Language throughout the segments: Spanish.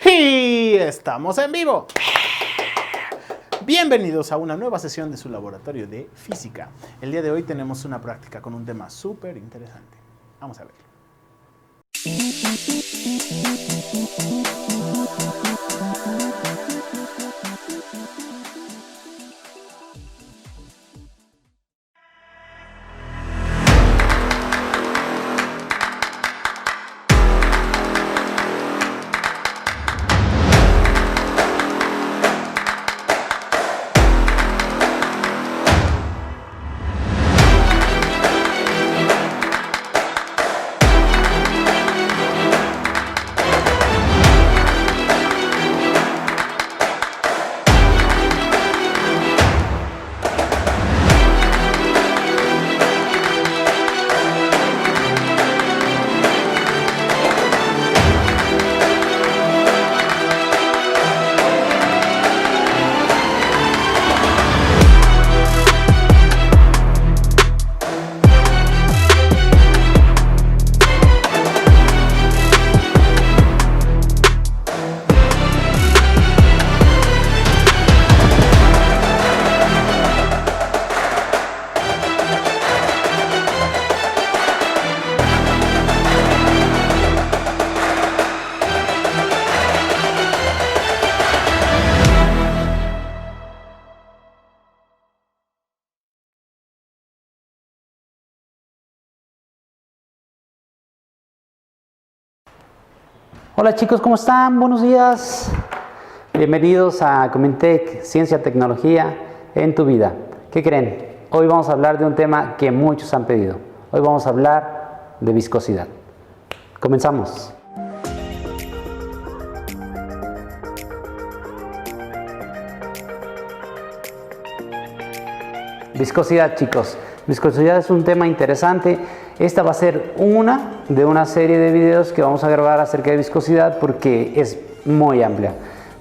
Y estamos en vivo. Bienvenidos a una nueva sesión de su laboratorio de física. El día de hoy tenemos una práctica con un tema súper interesante. Vamos a ver. Hola chicos, ¿cómo están? Buenos días. Bienvenidos a Comentec, Ciencia, Tecnología en tu vida. ¿Qué creen? Hoy vamos a hablar de un tema que muchos han pedido. Hoy vamos a hablar de viscosidad. Comenzamos. Viscosidad, chicos. Viscosidad es un tema interesante. Esta va a ser una de una serie de videos que vamos a grabar acerca de viscosidad porque es muy amplia.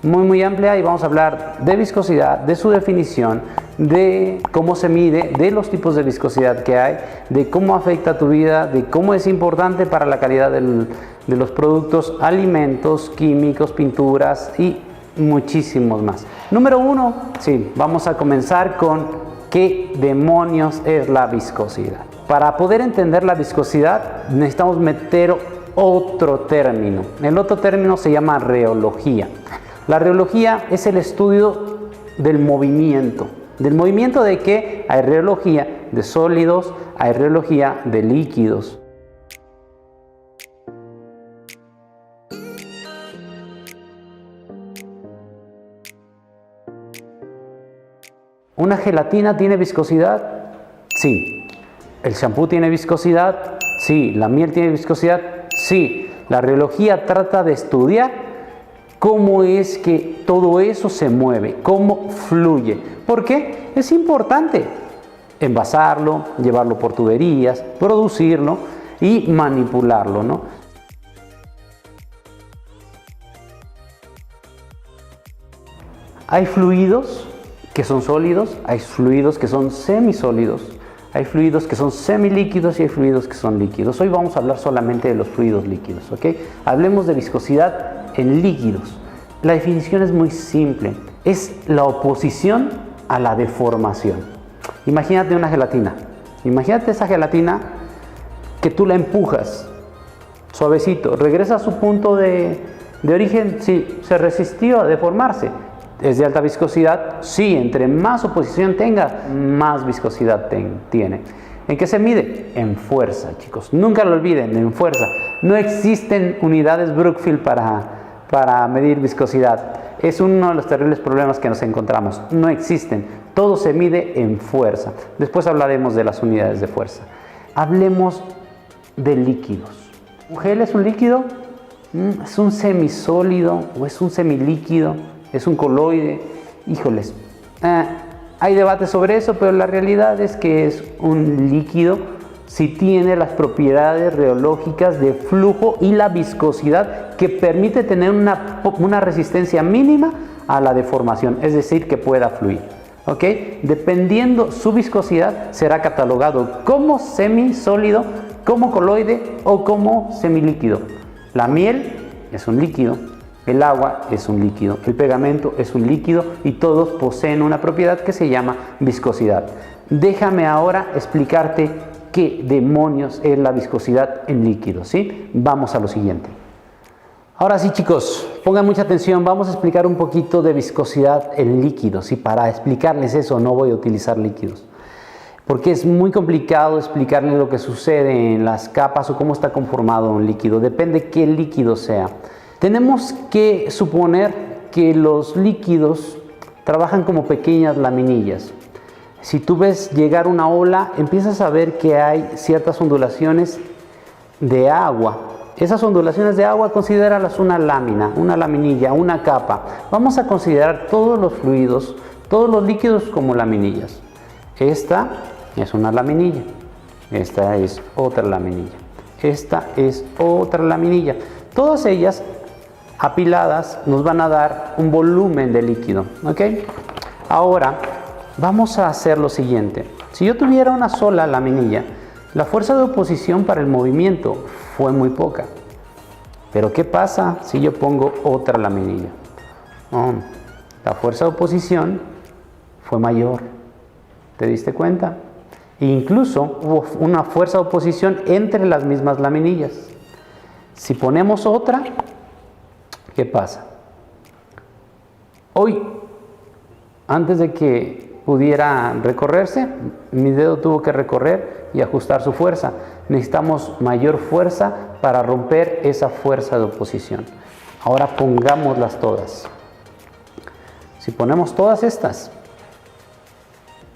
Muy amplia, y vamos a hablar de viscosidad, de su definición, de cómo se mide, de los tipos de viscosidad que hay, de cómo afecta a tu vida, de cómo es importante para la calidad de los productos, alimentos, químicos, pinturas y muchísimos más. Número 1, sí, vamos a comenzar con ¿qué demonios es la viscosidad? Para poder entender la viscosidad necesitamos meter otro término. El otro término se llama reología. La reología es el estudio del movimiento. ¿Del movimiento de qué? Hay reología de sólidos, hay reología de líquidos. ¿Una gelatina tiene viscosidad? Sí. ¿El shampoo tiene viscosidad? Sí. ¿La miel tiene viscosidad? Sí. La reología trata de estudiar cómo es que todo eso se mueve, cómo fluye. ¿Por qué? Es importante envasarlo, llevarlo por tuberías, producirlo y manipularlo, ¿no? Hay fluidos que son sólidos, hay fluidos que son semisólidos, hay fluidos que son semilíquidos y hay fluidos que son líquidos. Hoy vamos a hablar solamente de los fluidos líquidos, ¿ok? Hablemos de viscosidad en líquidos. La definición es muy simple, es la oposición a la deformación. Imagínate una gelatina, imagínate esa gelatina que tú la empujas suavecito, regresa a su punto de origen, sí, se resistió a deformarse. ¿Es de alta viscosidad? Sí, entre más oposición tenga, más viscosidad tiene. ¿En qué se mide? En fuerza, chicos. Nunca lo olviden, en fuerza. No existen unidades Brookfield para medir viscosidad. Es uno de los terribles problemas que nos encontramos. No existen. Todo se mide en fuerza. Después hablaremos de las unidades de fuerza. Hablemos de líquidos. ¿Un gel es un líquido? ¿Es un semisólido o es un semilíquido? ¿Es un coloide? Híjoles, hay debate sobre eso, pero la realidad es que es un líquido si tiene las propiedades reológicas de flujo y la viscosidad que permite tener una resistencia mínima a la deformación, es decir, que pueda fluir. ¿Ok? Dependiendo su viscosidad, será catalogado como semisólido, como coloide o como semilíquido. La miel es un líquido, El agua es un líquido, el pegamento es un líquido y todos poseen una propiedad que se llama viscosidad. Déjame ahora explicarte qué demonios es la viscosidad en líquidos, ¿sí? Vamos a lo siguiente. Ahora sí, chicos, pongan mucha atención, vamos a explicar un poquito de viscosidad en líquidos y para explicarles eso no voy a utilizar líquidos. Porque es muy complicado explicarles lo que sucede en las capas o cómo está conformado un líquido, depende qué líquido sea. Tenemos que suponer que los líquidos trabajan como pequeñas laminillas. Si tú ves llegar una ola, empiezas a ver que hay ciertas ondulaciones de agua. Esas ondulaciones de agua, considéralas una lámina, una laminilla, una capa. Vamos a considerar todos los fluidos, todos los líquidos como laminillas. Esta es una laminilla, esta es otra laminilla, esta es otra laminilla. Todas ellas apiladas nos van a dar un volumen de líquido, ¿ok? Ahora vamos a hacer lo siguiente. Si yo tuviera una sola laminilla, la fuerza de oposición para el movimiento fue muy poca. Pero ¿qué pasa si yo pongo otra laminilla? La fuerza de oposición fue mayor. ¿Te diste cuenta? E incluso hubo una fuerza de oposición entre las mismas laminillas. Si ponemos otra, ¿qué pasa? Hoy, antes de que pudiera recorrerse, mi dedo tuvo que recorrer y ajustar su fuerza. Necesitamos mayor fuerza para romper esa fuerza de oposición. Ahora pongámoslas todas. Si ponemos todas estas,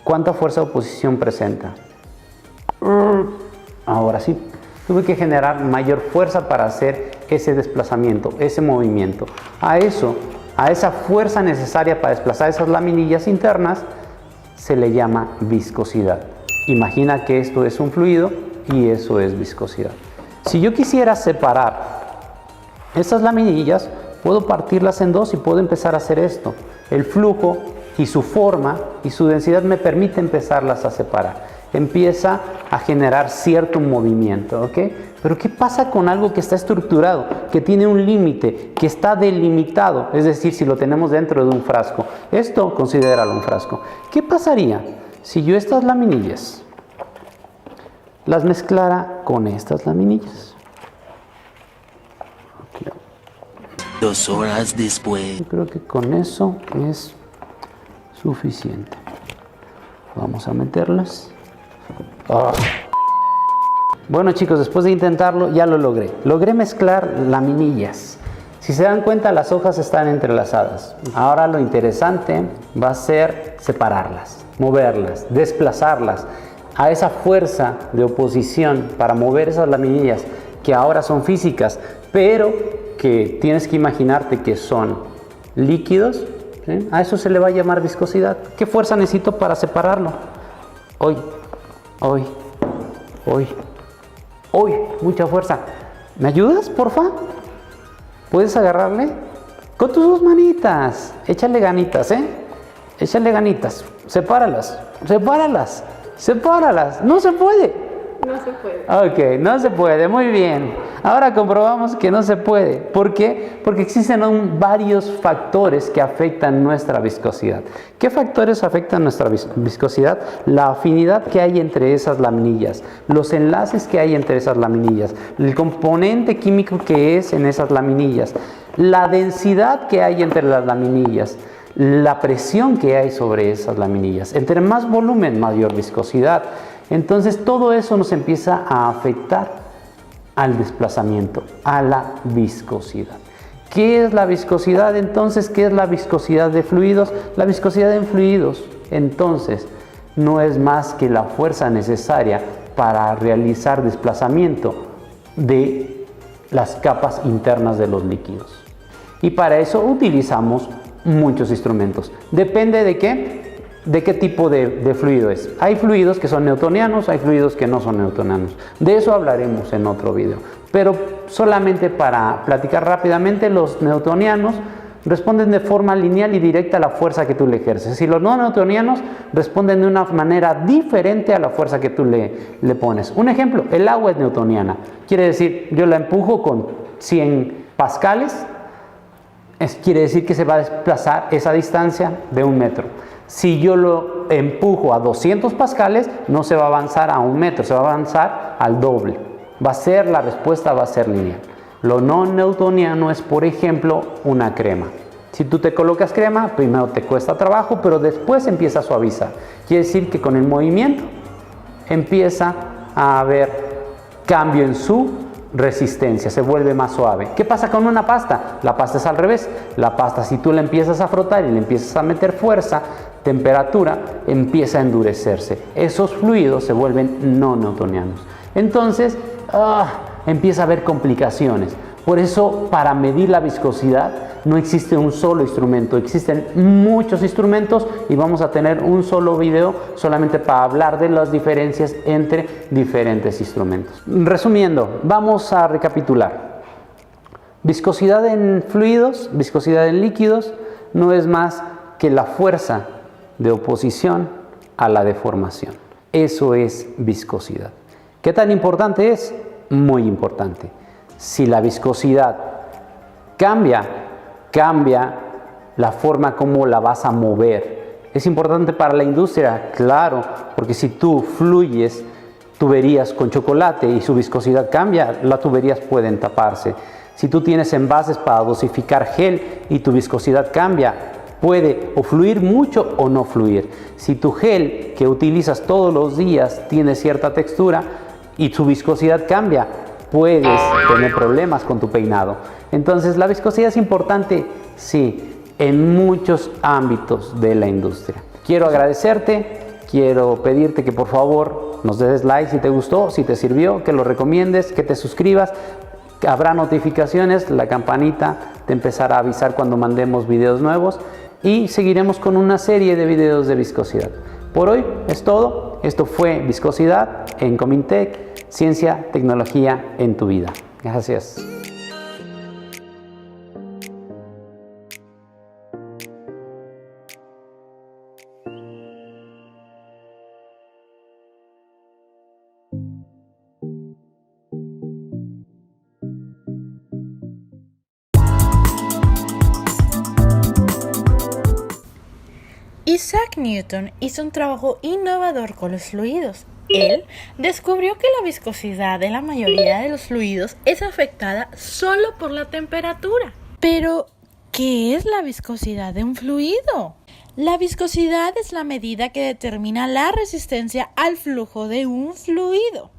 ¿cuánta fuerza de oposición presenta? Ahora sí, tuve que generar mayor fuerza para hacer ese desplazamiento, ese movimiento. A esa fuerza necesaria para desplazar esas laminillas internas, se le llama viscosidad. Imagina que esto es un fluido y eso es viscosidad. Si yo quisiera separar estas laminillas, puedo partirlas en dos y puedo empezar a hacer esto. El flujo y su forma y su densidad me permite empezarlas a separar. Empieza a generar cierto movimiento, ¿ok? Pero ¿qué pasa con algo que está estructurado, que tiene un límite, que está delimitado? Es decir, si lo tenemos dentro de un frasco. Esto, considéralo un frasco. ¿Qué pasaría si yo estas laminillas las mezclara con estas laminillas? 2 horas después. Yo creo que con eso es suficiente. Vamos a meterlas. Bueno, chicos, después de intentarlo ya lo logré. Logré mezclar laminillas. Si se dan cuenta, las hojas están entrelazadas. Ahora lo interesante va a ser separarlas, moverlas, desplazarlas a esa fuerza de oposición para mover esas laminillas que ahora son físicas, pero que tienes que imaginarte que son líquidos, ¿sí? A eso se le va a llamar viscosidad. ¿Qué fuerza necesito para separarlo? Hoy, mucha fuerza. ¿Me ayudas, porfa? ¿Puedes agarrarle? Con tus dos manitas. Échale ganitas, Échale ganitas. Sepáralas. No se puede. No se puede. Ok, no se puede, muy bien. Ahora comprobamos que no se puede. ¿Por qué? Porque existen varios factores que afectan nuestra viscosidad. ¿Qué factores afectan nuestra viscosidad? La afinidad que hay entre esas laminillas, los enlaces que hay entre esas laminillas, el componente químico que es en esas laminillas, la densidad que hay entre las laminillas, la presión que hay sobre esas laminillas. Entre más volumen, mayor viscosidad. Entonces todo eso nos empieza a afectar al desplazamiento, a la viscosidad. ¿Qué es la viscosidad entonces? ¿Qué es la viscosidad de fluidos? La viscosidad en fluidos, entonces, no es más que la fuerza necesaria para realizar desplazamiento de las capas internas de los líquidos. Y para eso utilizamos muchos instrumentos. Depende de qué tipo de fluido es. Hay fluidos que son newtonianos, hay fluidos que no son newtonianos. De eso hablaremos en otro video. Pero solamente para platicar rápidamente, los newtonianos responden de forma lineal y directa a la fuerza que tú le ejerces. Y los no newtonianos responden de una manera diferente a la fuerza que tú le pones. Un ejemplo, el agua es newtoniana. Quiere decir, yo la empujo con 100 pascales Quiere decir que se va a desplazar esa distancia de 1 metro. Si yo lo empujo a 200 pascales, no se va a avanzar a 1 metro, se va a avanzar al doble. La respuesta va a ser lineal. Lo no newtoniano es, por ejemplo, una crema. Si tú te colocas crema, primero te cuesta trabajo, pero después empieza a suavizar. Quiere decir que con el movimiento empieza a haber cambio en su resistencia, se vuelve más suave. ¿Qué pasa con una pasta? La pasta es al revés. La pasta, si tú la empiezas a frotar y le empiezas a meter fuerza, temperatura, empieza a endurecerse. Esos fluidos se vuelven no newtonianos. Entonces, empieza a haber complicaciones. Por eso, para medir la viscosidad, no existe un solo instrumento, existen muchos instrumentos y vamos a tener un solo video solamente para hablar de las diferencias entre diferentes instrumentos. Resumiendo, vamos a recapitular. Viscosidad en fluidos, viscosidad en líquidos, no es más que la fuerza de oposición a la deformación. Eso es viscosidad. ¿Qué tan importante es? Muy importante. Si la viscosidad cambia la forma como la vas a mover. ¿Es importante para la industria? Claro, porque si tú fluyes tuberías con chocolate y su viscosidad cambia, las tuberías pueden taparse. Si tú tienes envases para dosificar gel y tu viscosidad cambia, puede o fluir mucho o no fluir. Si tu gel que utilizas todos los días tiene cierta textura y su viscosidad cambia, puedes tener problemas con tu peinado. Entonces, la viscosidad es importante, sí, en muchos ámbitos de la industria. Quiero agradecerte, quiero pedirte que por favor nos des like si te gustó, si te sirvió, que lo recomiendes, que te suscribas. Habrá notificaciones, la campanita te empezará a avisar cuando mandemos videos nuevos y seguiremos con una serie de videos de viscosidad. Por hoy es todo. Esto fue Viscosidad en Comintech, ciencia, tecnología en tu vida. Gracias. Isaac Newton hizo un trabajo innovador con los fluidos. Él descubrió que la viscosidad de la mayoría de los fluidos es afectada solo por la temperatura. Pero, ¿qué es la viscosidad de un fluido? La viscosidad es la medida que determina la resistencia al flujo de un fluido.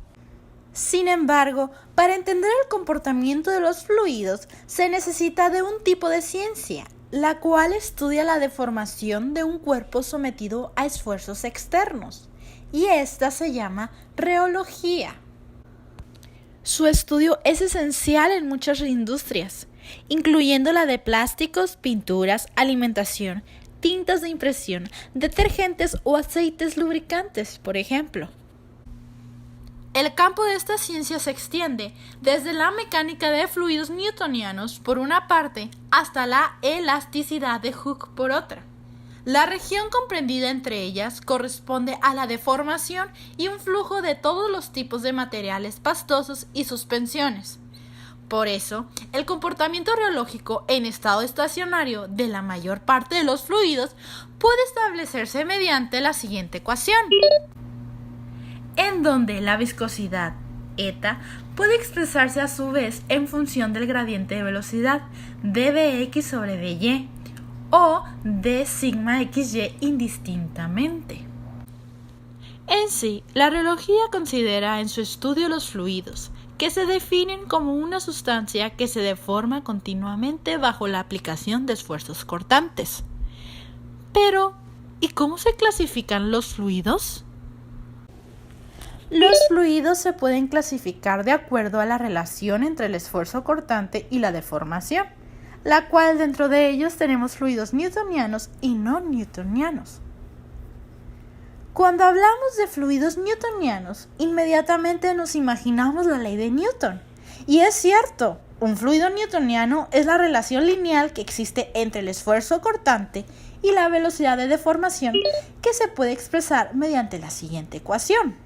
Sin embargo, para entender el comportamiento de los fluidos se necesita de un tipo de ciencia, la cual estudia la deformación de un cuerpo sometido a esfuerzos externos, y esta se llama reología. Su estudio es esencial en muchas industrias, incluyendo la de plásticos, pinturas, alimentación, tintas de impresión, detergentes o aceites lubricantes, por ejemplo. El campo de esta ciencia se extiende desde la mecánica de fluidos newtonianos por una parte hasta la elasticidad de Hooke por otra. La región comprendida entre ellas corresponde a la deformación y un flujo de todos los tipos de materiales pastosos y suspensiones. Por eso, el comportamiento reológico en estado estacionario de la mayor parte de los fluidos puede establecerse mediante la siguiente ecuación, en donde la viscosidad eta puede expresarse a su vez en función del gradiente de velocidad dBx sobre dy o d sigma xy indistintamente. En sí, la reología considera en su estudio los fluidos, que se definen como una sustancia que se deforma continuamente bajo la aplicación de esfuerzos cortantes. Pero, ¿y cómo se clasifican los fluidos? Los fluidos se pueden clasificar de acuerdo a la relación entre el esfuerzo cortante y la deformación, la cual dentro de ellos tenemos fluidos newtonianos y no newtonianos. Cuando hablamos de fluidos newtonianos, inmediatamente nos imaginamos la ley de Newton. Y es cierto, un fluido newtoniano es la relación lineal que existe entre el esfuerzo cortante y la velocidad de deformación, que se puede expresar mediante la siguiente ecuación.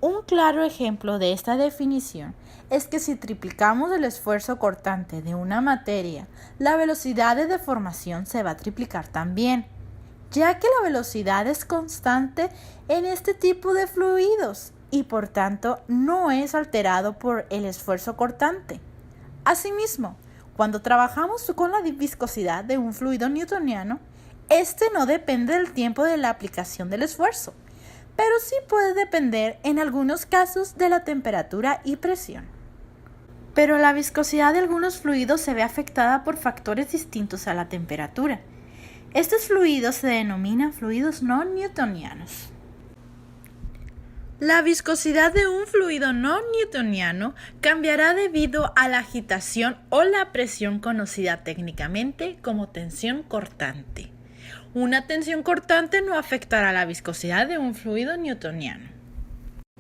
Un claro ejemplo de esta definición es que si triplicamos el esfuerzo cortante de una materia, la velocidad de deformación se va a triplicar también, ya que la velocidad es constante en este tipo de fluidos y por tanto no es alterado por el esfuerzo cortante. Asimismo, cuando trabajamos con la viscosidad de un fluido newtoniano, este no depende del tiempo de la aplicación del esfuerzo, pero sí puede depender en algunos casos de la temperatura y presión. Pero la viscosidad de algunos fluidos se ve afectada por factores distintos a la temperatura. Estos fluidos se denominan fluidos no newtonianos. La viscosidad de un fluido no newtoniano cambiará debido a la agitación o la presión conocida técnicamente como tensión cortante. Una tensión cortante no afectará la viscosidad de un fluido newtoniano.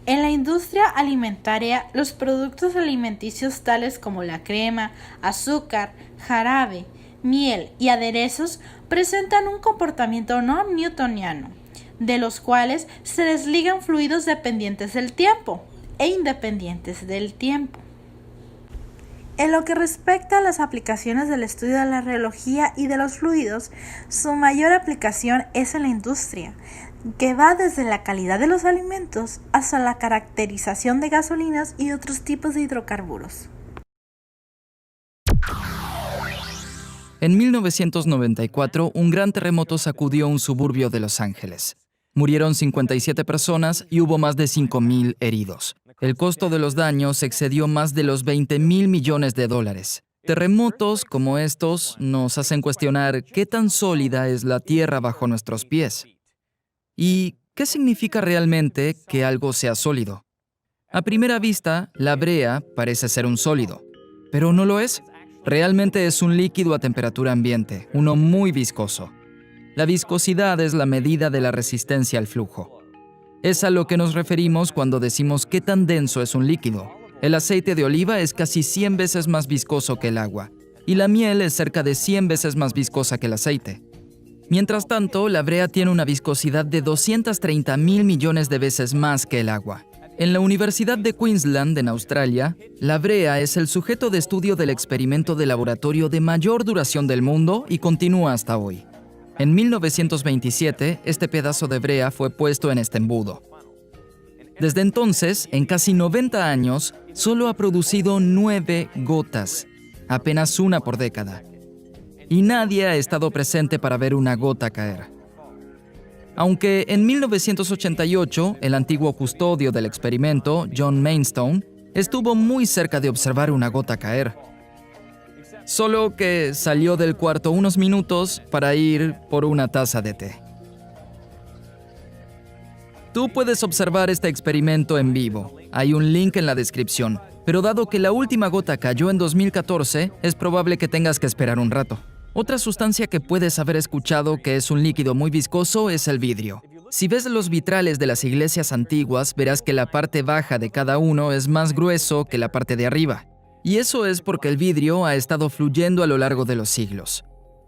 En la industria alimentaria, los productos alimenticios tales como la crema, azúcar, jarabe, miel y aderezos presentan un comportamiento no newtoniano, de los cuales se desligan fluidos dependientes del tiempo e independientes del tiempo. En lo que respecta a las aplicaciones del estudio de la reología y de los fluidos, su mayor aplicación es en la industria, que va desde la calidad de los alimentos hasta la caracterización de gasolinas y otros tipos de hidrocarburos. En 1994, un gran terremoto sacudió un suburbio de Los Ángeles. Murieron 57 personas y hubo más de 5,000 heridos. El costo de los daños excedió más de los $20,000 millones. Terremotos como estos nos hacen cuestionar qué tan sólida es la tierra bajo nuestros pies. ¿Y qué significa realmente que algo sea sólido? A primera vista, la brea parece ser un sólido, pero no lo es. Realmente es un líquido a temperatura ambiente, uno muy viscoso. La viscosidad es la medida de la resistencia al flujo. Es a lo que nos referimos cuando decimos qué tan denso es un líquido. El aceite de oliva es casi 100 veces más viscoso que el agua, y la miel es cerca de 100 veces más viscosa que el aceite. Mientras tanto, la brea tiene una viscosidad de 230,000 millones de veces más que el agua. En la Universidad de Queensland, en Australia, la brea es el sujeto de estudio del experimento de laboratorio de mayor duración del mundo y continúa hasta hoy. En 1927, este pedazo de brea fue puesto en este embudo. Desde entonces, en casi 90 años, solo ha producido 9 gotas, apenas una por década. Y nadie ha estado presente para ver una gota caer. Aunque en 1988, el antiguo custodio del experimento, John Mainstone, estuvo muy cerca de observar una gota caer. Solo que salió del cuarto unos minutos para ir por una taza de té. Tú puedes observar este experimento en vivo. Hay un link en la descripción. Pero dado que la última gota cayó en 2014, es probable que tengas que esperar un rato. Otra sustancia que puedes haber escuchado que es un líquido muy viscoso es el vidrio. Si ves los vitrales de las iglesias antiguas, verás que la parte baja de cada uno es más grueso que la parte de arriba. Y eso es porque el vidrio ha estado fluyendo a lo largo de los siglos.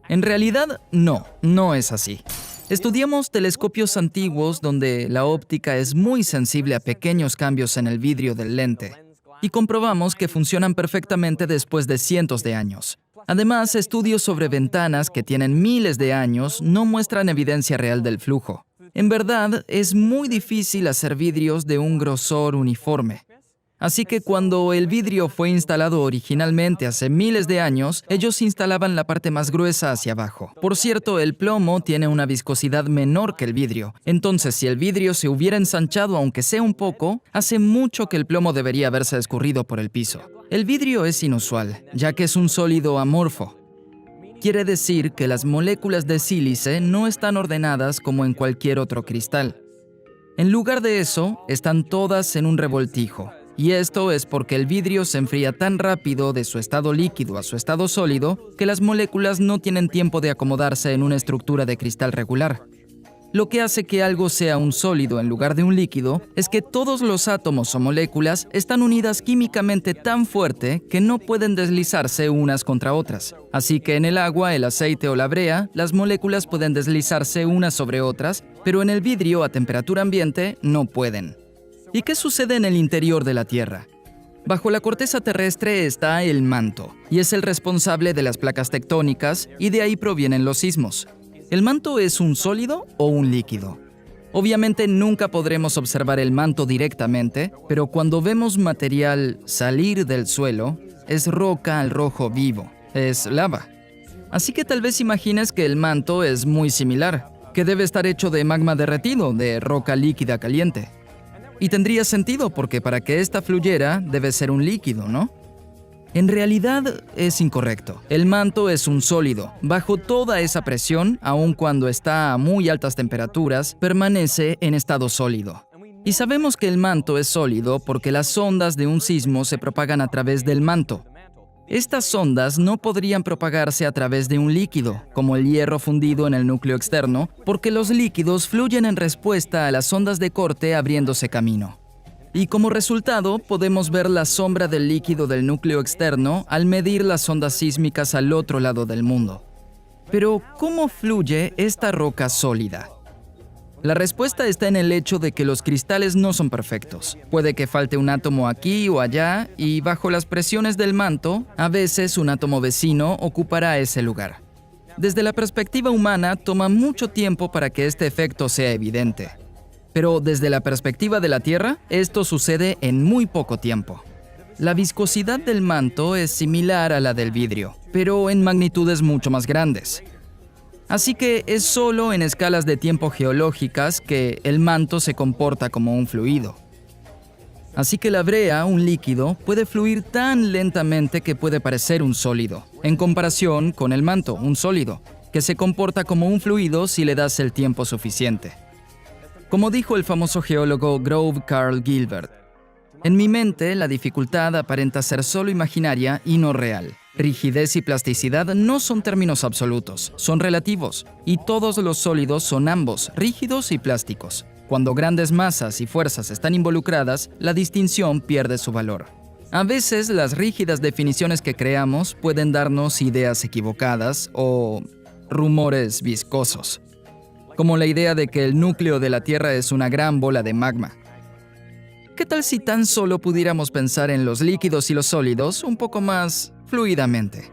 En realidad, no es así. Estudiamos telescopios antiguos donde la óptica es muy sensible a pequeños cambios en el vidrio del lente y comprobamos que funcionan perfectamente después de cientos de años. Además, estudios sobre ventanas que tienen miles de años no muestran evidencia real del flujo. En verdad, es muy difícil hacer vidrios de un grosor uniforme. Así que cuando el vidrio fue instalado originalmente hace miles de años, ellos instalaban la parte más gruesa hacia abajo. Por cierto, el plomo tiene una viscosidad menor que el vidrio. Entonces, si el vidrio se hubiera ensanchado aunque sea un poco, hace mucho que el plomo debería haberse escurrido por el piso. El vidrio es inusual, ya que es un sólido amorfo. Quiere decir que las moléculas de sílice no están ordenadas como en cualquier otro cristal. En lugar de eso, están todas en un revoltijo. Y esto es porque el vidrio se enfría tan rápido de su estado líquido a su estado sólido que las moléculas no tienen tiempo de acomodarse en una estructura de cristal regular. Lo que hace que algo sea un sólido en lugar de un líquido es que todos los átomos o moléculas están unidas químicamente tan fuerte que no pueden deslizarse unas contra otras. Así que en el agua, el aceite o la brea, las moléculas pueden deslizarse unas sobre otras, pero en el vidrio a temperatura ambiente no pueden. ¿Y qué sucede en el interior de la Tierra? Bajo la corteza terrestre está el manto, y es el responsable de las placas tectónicas, y de ahí provienen los sismos. ¿El manto es un sólido o un líquido? Obviamente nunca podremos observar el manto directamente, pero cuando vemos material salir del suelo, es roca al rojo vivo, es lava. Así que tal vez imagines que el manto es muy similar, que debe estar hecho de magma derretido, de roca líquida caliente. Y tendría sentido porque para que ésta fluyera debe ser un líquido, ¿no? En realidad es incorrecto. El manto es un sólido. Bajo toda esa presión, aun cuando está a muy altas temperaturas, permanece en estado sólido. Y sabemos que el manto es sólido porque las ondas de un sismo se propagan a través del manto. Estas ondas no podrían propagarse a través de un líquido, como el hierro fundido en el núcleo externo, porque los líquidos fluyen en respuesta a las ondas de corte abriéndose camino. Y como resultado, podemos ver la sombra del líquido del núcleo externo al medir las ondas sísmicas al otro lado del mundo. Pero, ¿cómo fluye esta roca sólida? La respuesta está en el hecho de que los cristales no son perfectos. Puede que falte un átomo aquí o allá, y bajo las presiones del manto, a veces un átomo vecino ocupará ese lugar. Desde la perspectiva humana, toma mucho tiempo para que este efecto sea evidente. Pero desde la perspectiva de la Tierra, esto sucede en muy poco tiempo. La viscosidad del manto es similar a la del vidrio, pero en magnitudes mucho más grandes. Así que es solo en escalas de tiempo geológicas que el manto se comporta como un fluido. Así que la brea, un líquido, puede fluir tan lentamente que puede parecer un sólido, en comparación con el manto, un sólido, que se comporta como un fluido si le das el tiempo suficiente. Como dijo el famoso geólogo Grove Carl Gilbert, en mi mente la dificultad aparenta ser solo imaginaria y no real. Rigidez y plasticidad no son términos absolutos, son relativos, y todos los sólidos son ambos, rígidos y plásticos. Cuando grandes masas y fuerzas están involucradas, la distinción pierde su valor. A veces las rígidas definiciones que creamos pueden darnos ideas equivocadas o rumores viscosos, como la idea de que el núcleo de la Tierra es una gran bola de magma. ¿Qué tal si tan solo pudiéramos pensar en los líquidos y los sólidos un poco más fluidamente?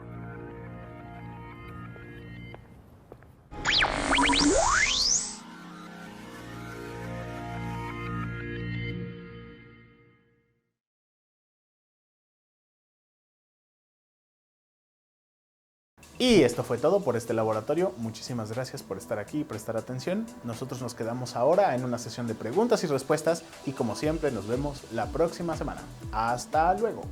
Y esto fue todo por este laboratorio. Muchísimas gracias por estar aquí y prestar atención. Nosotros nos quedamos ahora en una sesión de preguntas y respuestas y como siempre nos vemos la próxima semana. ¡Hasta luego!